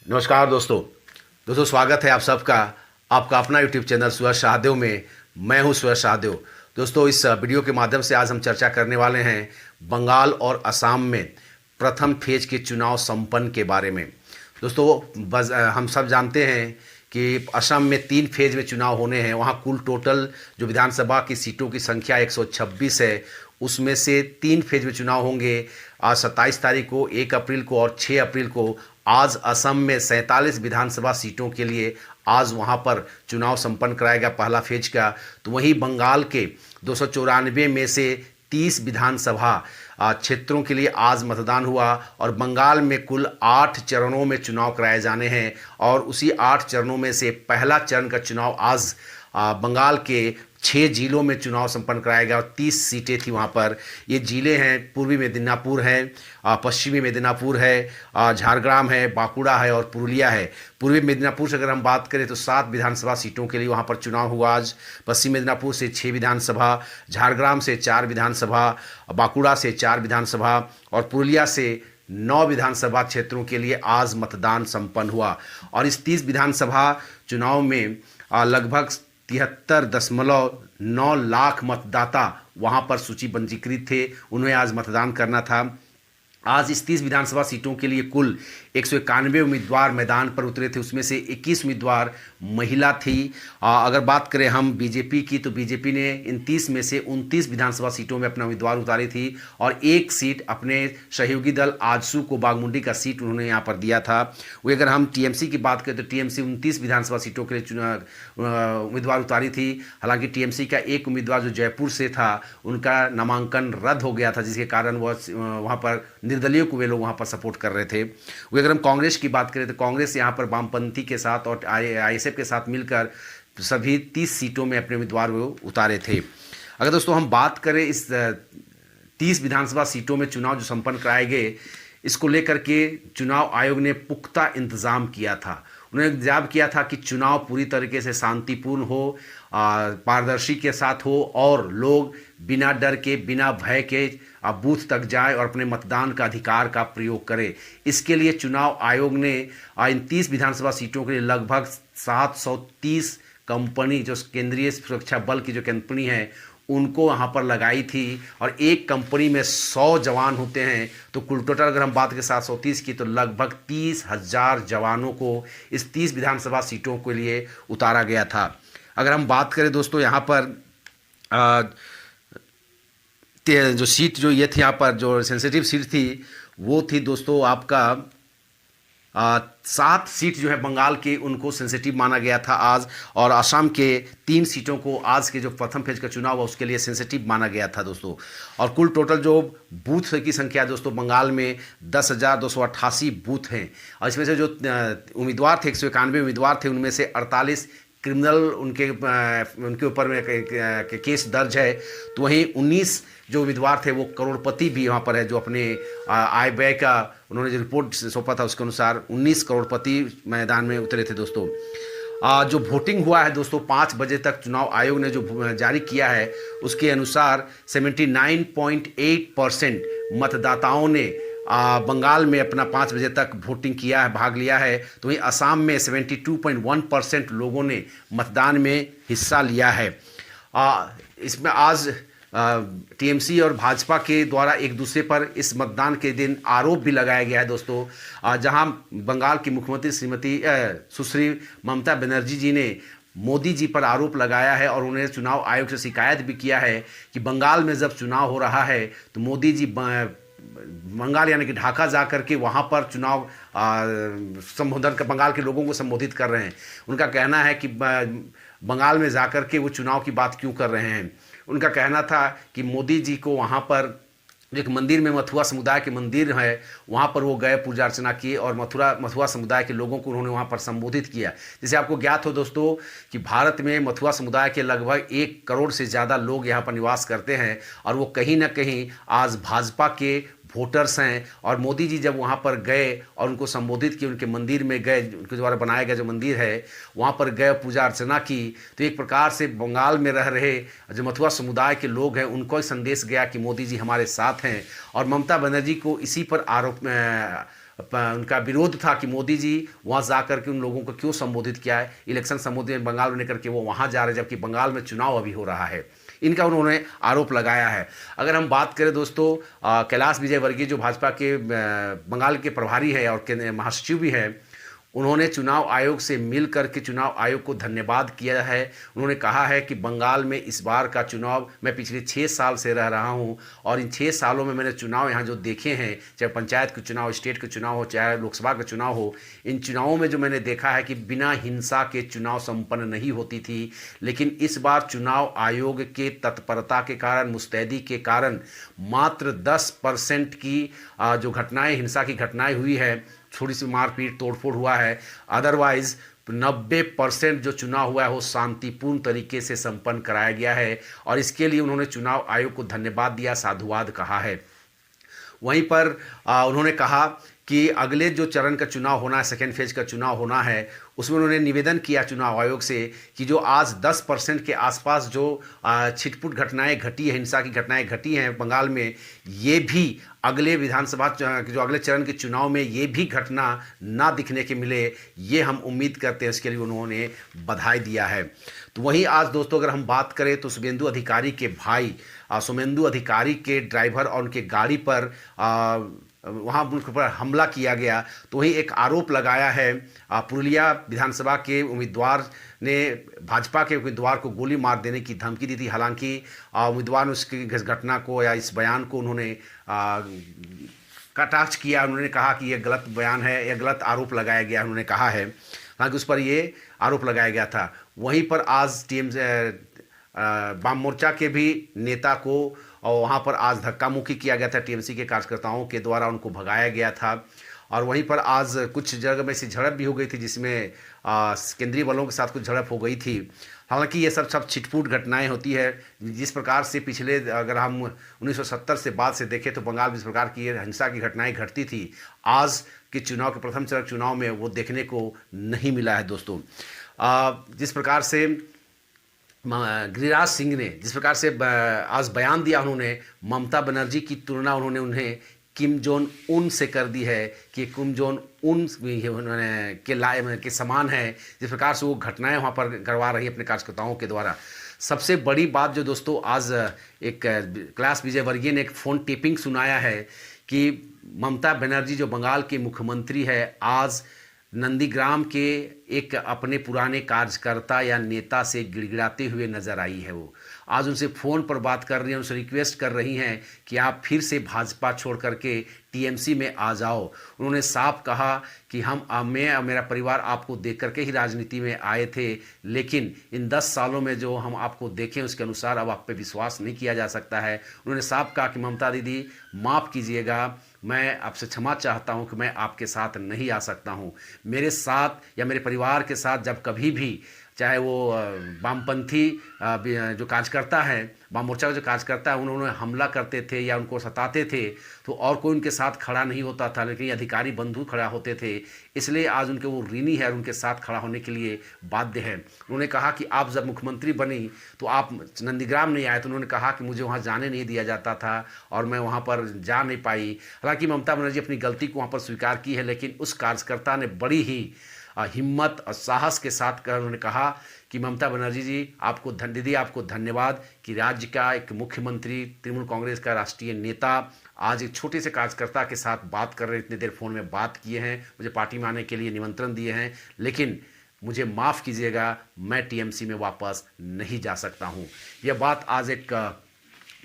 नमस्कार दोस्तों स्वागत है आप सबका आपका अपना यूट्यूब चैनल सुयश शाहदेव में। मैं हूं सुयश शाहदेव। दोस्तों इस वीडियो के माध्यम से आज हम चर्चा करने वाले हैं बंगाल और असम में प्रथम फेज के चुनाव संपन्न के बारे में। दोस्तों हम सब जानते हैं कि असम में 3 फेज में चुनाव होने हैं। वहाँ कुल टोटल जो विधानसभा की सीटों की संख्या 126 है, उसमें से 3 फेज में चुनाव होंगे। आज 27 तारीख को, 1 अप्रैल को और 6 अप्रैल को। आज असम में 47 विधानसभा सीटों के लिए आज वहाँ पर चुनाव संपन्न कराया गया पहला फेज का। तो वहीं बंगाल के 294 में से 30 विधानसभा क्षेत्रों के लिए आज मतदान हुआ और बंगाल में कुल 8 चरणों में चुनाव कराए जाने हैं। और उसी 8 चरणों में से पहला चरण का चुनाव आज बंगाल के 6 जिलों में चुनाव संपन्न कराया गया और 30 सीटें थी वहाँ पर। ये जिले हैं, पूर्वी मेदिनीपुर है, पश्चिमी मेदिनीपुर है, झारग्राम है, बांकुड़ा है और पुरुलिया है। पूर्वी मेदिनीपुर से अगर हम बात करें तो 7 विधानसभा सीटों के लिए वहाँ पर चुनाव हुआ आज। पश्चिम मेदिनीपुर से 6 विधानसभा, झारग्राम से 4 विधानसभा, बांकुड़ा से 4 विधानसभा और पुरुलिया से 9 विधानसभा क्षेत्रों के लिए आज मतदान संपन्न हुआ। और इस 30 विधानसभा चुनाव में लगभग 73.9 लाख मतदाता वहां पर सूची पंजीकृत थे, उन्हें आज मतदान करना था। आज इस 30 विधानसभा सीटों के लिए कुल 191 उम्मीदवार मैदान पर उतरे थे, उसमें से 21 उम्मीदवार महिला थी। अगर बात करें हम बीजेपी की तो बीजेपी ने इन 30 में से 29 विधानसभा सीटों में अपना उम्मीदवार उतारी थी और 1 सीट अपने सहयोगी दल आजसू को बागमुंडी का सीट उन्होंने यहाँ पर दिया था। वही अगर हम टीएमसी की बात करें तो टीएमसी 29 विधानसभा सीटों के लिए उम्मीदवार उतारी थी। हालांकि टीएमसी का एक उम्मीदवार जो जयपुर से था, उनका नामांकन रद्द हो गया था, जिसके कारण वहाँ पर निर्दलीय को वे लोग वहाँ पर सपोर्ट कर रहे थे। अगर हम कांग्रेस की बात करें तो कांग्रेस यहाँ पर वामपंथी के साथ और आईएसएफ के साथ मिलकर सभी 30 सीटों में अपने उम्मीदवार वो उतारे थे। अगर दोस्तों हम बात करें इस 30 विधानसभा सीटों में चुनाव जो संपन्न कराए गए, इसको लेकर के चुनाव आयोग ने पुख्ता इंतजाम किया था। उन्होंने इंतजाम किया था कि चुनाव पूरी तरीके से शांतिपूर्ण हो, पारदर्शी के साथ हो और लोग बिना डर के, बिना भय के बूथ तक जाए और अपने मतदान का अधिकार का प्रयोग करें। इसके लिए चुनाव आयोग ने इन 30 विधानसभा सीटों के लिए लगभग 730 कंपनी, जो केंद्रीय सुरक्षा बल की जो कंपनी है, उनको वहाँ पर लगाई थी। और एक कंपनी में 100 जवान होते हैं, तो कुल टोटल अगर हम बात करें 730 की तो लगभग 30,000 जवानों को इस 30 विधानसभा सीटों के लिए उतारा गया था। अगर हम बात करें दोस्तों यहाँ पर जो सीट जो ये थी, यहाँ पर जो सेंसिटिव सीट थी वो थी दोस्तों आपका 7 सीट जो है बंगाल के, उनको सेंसिटिव माना गया था आज। और असम के 3 सीटों को आज के जो प्रथम फेज का चुनाव हुआ उसके लिए सेंसिटिव माना गया था दोस्तों। और कुल टोटल जो बूथ की संख्या दोस्तों बंगाल में 10,288 बूथ हैं। और इसमें से जो उम्मीदवार थे, 191 उम्मीदवार थे, उनमें से 48 क्रिमिनल उनके ऊपर में केस दर्ज है। तो वहीं 19 जो उम्मीदवार थे वो करोड़पति भी वहाँ पर है, जो अपने आय व्यय का उन्होंने जो रिपोर्ट सौंपा था उसके अनुसार 19 करोड़पति मैदान में उतरे थे दोस्तों। जो वोटिंग हुआ है दोस्तों 5 बजे तक चुनाव आयोग ने जो जारी किया है उसके अनुसार 79.8% मतदाताओं ने बंगाल में अपना 5 बजे तक वोटिंग किया है, भाग लिया है। तो वहीं असम में 72.1% लोगों ने मतदान में हिस्सा लिया है। इसमें आज टीएमसी और भाजपा के द्वारा एक दूसरे पर इस मतदान के दिन आरोप भी लगाया गया है दोस्तों। जहां बंगाल की मुख्यमंत्री श्रीमती सुश्री ममता बनर्जी जी ने मोदी जी पर आरोप लगाया है और उन्हें चुनाव आयोग से शिकायत भी किया है कि बंगाल में जब चुनाव हो रहा है तो मोदी जी बंगाल यानी कि ढाका जा करके वहाँ पर चुनाव संबोधन कर बंगाल के लोगों को संबोधित कर रहे हैं। उनका कहना है कि बंगाल में जा कर के वो चुनाव की बात क्यों कर रहे हैं। उनका कहना था कि मोदी जी को वहाँ पर एक मंदिर में, मथुआ समुदाय के मंदिर है, वहाँ पर वो गए, पूजा अर्चना किए और मथुआ समुदाय के लोगों को उन्होंने वहाँ पर संबोधित किया। जैसे आपको ज्ञात हो दोस्तों कि भारत में मथुआ समुदाय के लगभग 1 करोड़ से ज़्यादा लोग यहाँ पर निवास करते हैं और वो कहीं ना कहीं आज भाजपा के वोटर्स हैं। और मोदी जी जब वहाँ पर गए और उनको संबोधित किए, उनके मंदिर में गए, उनके द्वारा बनाया गया जो मंदिर है वहाँ पर गए, पूजा अर्चना की, तो एक प्रकार से बंगाल में रह रहे जो मथुआ समुदाय के लोग हैं उनको ही संदेश गया कि मोदी जी हमारे साथ हैं। और ममता बनर्जी को इसी पर आरोप उनका विरोध था कि मोदी जी वहाँ जा करके उन लोगों को क्यों संबोधित किया है, इलेक्शन संबोधित बंगाल में लेकर के वो वहाँ जा रहे हैं जबकि बंगाल में चुनाव अभी हो रहा है। इनका उन्होंने आरोप लगाया है। अगर हम बात करें दोस्तों, कैलाश विजयवर्गीय जो भाजपा के बंगाल के प्रभारी है और महासचिव भी है, उन्होंने चुनाव आयोग से मिल करके चुनाव आयोग को धन्यवाद किया है। उन्होंने कहा है कि बंगाल में इस बार का चुनाव, मैं पिछले 6 साल से रह रहा हूं और इन 6 सालों में मैंने चुनाव यहाँ जो देखे हैं, चाहे पंचायत के चुनाव, स्टेट के चुनाव हो, चाहे लोकसभा का चुनाव हो, इन चुनावों में जो मैंने देखा है कि बिना हिंसा के चुनाव संपन्न नहीं होती थी। लेकिन इस बार चुनाव आयोग के तत्परता के कारण, मुस्तैदी के कारण मात्र 10% की जो घटनाएं, हिंसा की घटनाएं हुई है, थोड़ी सी मारपीट तोड़फोड़ हुआ है, अदरवाइज 90% जो चुनाव हुआ है वो शांतिपूर्ण तरीके से संपन्न कराया गया है और इसके लिए उन्होंने चुनाव आयोग को धन्यवाद दिया, साधुवाद कहा है। वहीं पर उन्होंने कहा कि अगले जो चरण का चुनाव होना है, सेकेंड फेज का चुनाव होना है, उसमें उन्होंने निवेदन किया चुनाव आयोग से कि जो आज 10% के आसपास जो छिटपुट घटनाएं घटी है, हिंसा की घटनाएं घटी हैं बंगाल में, ये भी अगले विधानसभा जो अगले चरण के चुनाव में ये भी घटना ना दिखने के मिले, ये हम उम्मीद करते हैं। इसके लिए उन्होंने बधाई दिया है। तो वहीं आज दोस्तों अगर हम बात करें तो शुभेंदु अधिकारी के भाई सुमेंदु अधिकारी के ड्राइवर और उनके गाड़ी पर वहाँ उनके ऊपर हमला किया गया। तो वहीं एक आरोप लगाया है, पुरुलिया विधानसभा के उम्मीदवार ने भाजपा के उम्मीदवार को गोली मार देने की धमकी दी थी। हालांकि उम्मीदवार ने उसकी घटना को या इस बयान को उन्होंने कटाक्ष किया। उन्होंने कहा कि यह गलत बयान है, यह गलत आरोप लगाया गया, उन्होंने कहा है। हालांकि उस पर ये आरोप लगाया गया था। वहीं पर आज वाम मोर्चा के भी नेता को और वहाँ पर आज धक्का मुक्की किया गया था, टीएमसी के कार्यकर्ताओं के द्वारा उनको भगाया गया था। और वहीं पर आज कुछ जगह में ऐसी झड़प भी हो गई थी जिसमें केंद्रीय बलों के साथ कुछ झड़प हो गई थी। हालांकि ये सब छिटपुट घटनाएं होती है। जिस प्रकार से पिछले अगर हम 1970 से बाद से देखें तो बंगाल में इस प्रकार की हिंसा की घटनाएं घटती थी, आज के चुनाव के प्रथम चरण चुनाव में वो देखने को नहीं मिला है दोस्तों। जिस प्रकार से गिरिराज सिंह ने जिस प्रकार से आज बयान दिया, उन्होंने ममता बनर्जी की तुलना उन्होंने उन्हें किम जोन उन से कर दी है कि किम जोन उन के समान है। जिस प्रकार से वो घटनाएं वहाँ पर करवा रही है अपने कार्यकर्ताओं के द्वारा। सबसे बड़ी बात जो दोस्तों आज एक कैलाश विजयवर्गीय ने एक फ़ोन टेपिंग सुनाया है कि ममता बनर्जी जो बंगाल के मुख्यमंत्री है, आज नंदीग्राम के एक अपने पुराने कार्यकर्ता या नेता से गिड़गिड़ाते हुए नजर आई है। वो आज उनसे फ़ोन पर बात कर रही हैं, उनसे रिक्वेस्ट कर रही हैं कि आप फिर से भाजपा छोड़ करके टीएमसी में आ जाओ। उन्होंने साफ कहा कि मैं और मेरा परिवार आपको देख करके ही राजनीति में आए थे, लेकिन इन 10 सालों में जो हम आपको देखें उसके अनुसार अब आप पे विश्वास नहीं किया जा सकता है। उन्होंने साफ कहा कि ममता दीदी माफ़ कीजिएगा, मैं आपसे क्षमा चाहता हूं कि मैं आपके साथ नहीं आ सकता हूं। मेरे साथ या मेरे परिवार के साथ जब कभी भी, चाहे वो वामपंथी जो कार्यकर्ता है, वाम मोर्चा का जो कार्यकर्ता है, उन्होंने हमला करते थे या उनको सताते थे तो और कोई उनके साथ खड़ा नहीं होता था, लेकिन ये अधिकारी बंधु खड़ा होते थे। इसलिए आज उनके वो ऋणी है और उनके साथ खड़ा होने के लिए बाध्य है। उन्होंने कहा कि आप जब मुख्यमंत्री बनी तो आप नंदीग्राम नहीं आए, तो उन्होंने कहा कि मुझे वहाँ जाने नहीं दिया जाता था और मैं वहाँ पर जा नहीं पाई। हालांकि ममता बनर्जी अपनी गलती को वहाँ पर स्वीकार की है, लेकिन उस कार्यकर्ता ने बड़ी ही हिम्मत और साहस के साथ कर उन्होंने कहा कि ममता बनर्जी जी आपको दीदी आपको धन्यवाद कि राज्य का एक मुख्यमंत्री, तृणमूल कांग्रेस का राष्ट्रीय नेता आज एक छोटे से कार्यकर्ता के साथ बात कर रहे हैं, इतनी देर फ़ोन में बात किए हैं, मुझे पार्टी में आने के लिए निमंत्रण दिए हैं, लेकिन मुझे माफ़ कीजिएगा, मैं टीएमसी में वापस नहीं जा सकता हूँ। यह बात आज एक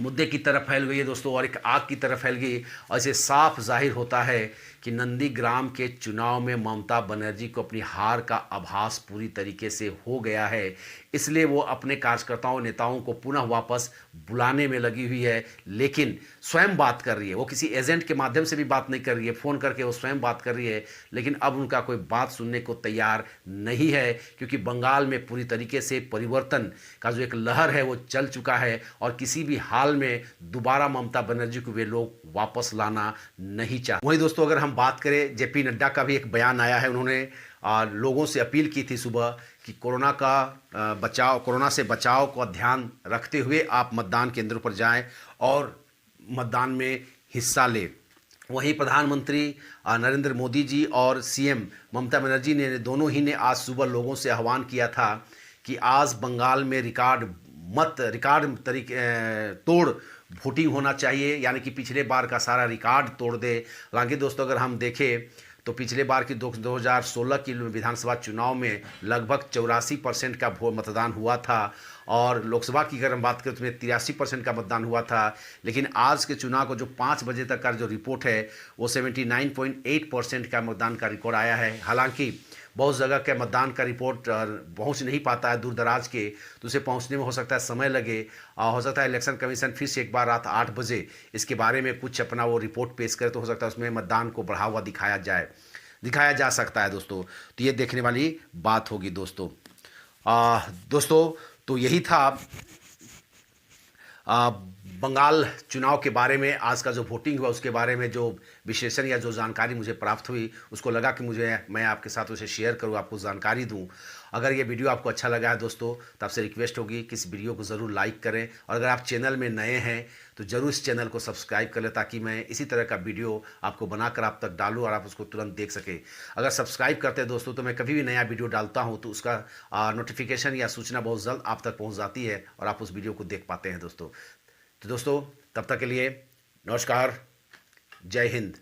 मुद्दे की तरफ फैल गई है दोस्तों और एक आग की तरफ फैल गई और इसे साफ जाहिर होता है कि नंदीग्राम के चुनाव में ममता बनर्जी को अपनी हार का आभास पूरी तरीके से हो गया है। इसलिए वो अपने कार्यकर्ताओं नेताओं को पुनः वापस बुलाने में लगी हुई है, लेकिन स्वयं बात कर रही है। वो किसी एजेंट के माध्यम से भी बात नहीं कर रही है, फ़ोन करके वो स्वयं बात कर रही है, लेकिन अब उनका कोई बात सुनने को तैयार नहीं है, क्योंकि बंगाल में पूरी तरीके से परिवर्तन का जो एक लहर है वो चल चुका है और किसी भी हाल में दोबारा ममता बनर्जी को वे लोग वापस लाना नहीं चाहते। वहीं दोस्तों अगर हम बात करें, जेपी नड्डा का भी एक बयान आया है। उन्होंने लोगों से अपील की थी सुबह कि कोरोना से बचाव का ध्यान रखते हुए आप मतदान केंद्रों पर जाएं और मतदान में हिस्सा लें। वहीं प्रधानमंत्री नरेंद्र मोदी जी और सीएम ममता बनर्जी ने दोनों ही ने आज सुबह लोगों से आह्वान किया था कि आज बंगाल में रिकॉर्ड तरीके तोड़ वोटिंग होना चाहिए, यानी कि पिछले बार का सारा रिकॉर्ड तोड़ दे। हालांकि दोस्तों अगर हम देखें तो पिछले बार की 2016 की विधानसभा चुनाव में लगभग 84% का मतदान हुआ था, और लोकसभा की अगर हम बात करें तो उसमें 83% का मतदान हुआ था। लेकिन आज के चुनाव को जो 5 बजे तक का जो रिपोर्ट है वो 79.8% का मतदान का रिकॉर्ड आया है। हालांकि बहुत जगह के मतदान का रिपोर्ट पहुंच नहीं पाता है दूर दराज के, तो उसे पहुंचने में हो सकता है समय लगे। हो सकता है इलेक्शन कमीशन फिर से एक बार रात 8 बजे इसके बारे में कुछ अपना वो रिपोर्ट पेश करे, तो हो सकता है उसमें मतदान को बढ़ा हुआ दिखाया जा सकता है दोस्तों। तो ये देखने वाली बात होगी दोस्तों। दोस्तों तो यही था आ, बंगाल चुनाव के बारे में, आज का जो वोटिंग हुआ उसके बारे में जो विश्लेषण या जो जानकारी मुझे प्राप्त हुई, उसको लगा कि मैं आपके साथ उसे शेयर करूं, आपको जानकारी दूं। अगर ये वीडियो आपको अच्छा लगा है दोस्तों तो आपसे रिक्वेस्ट होगी कि इस वीडियो को ज़रूर लाइक करें, और अगर आप चैनल में नए हैं तो ज़रूर इस चैनल को सब्सक्राइब कर लें, ताकि मैं इसी तरह का वीडियो आपको बनाकर आप तक डालूँ और आप उसको तुरंत देख सकें। अगर सब्सक्राइब करते हैं दोस्तों तो मैं कभी भी नया वीडियो डालता हूँ तो उसका नोटिफिकेशन या सूचना बहुत जल्द आप तक पहुँच जाती है और आप उस वीडियो को देख पाते हैं दोस्तों। तो दोस्तों तब तक के लिए नमस्कार, जय हिंद।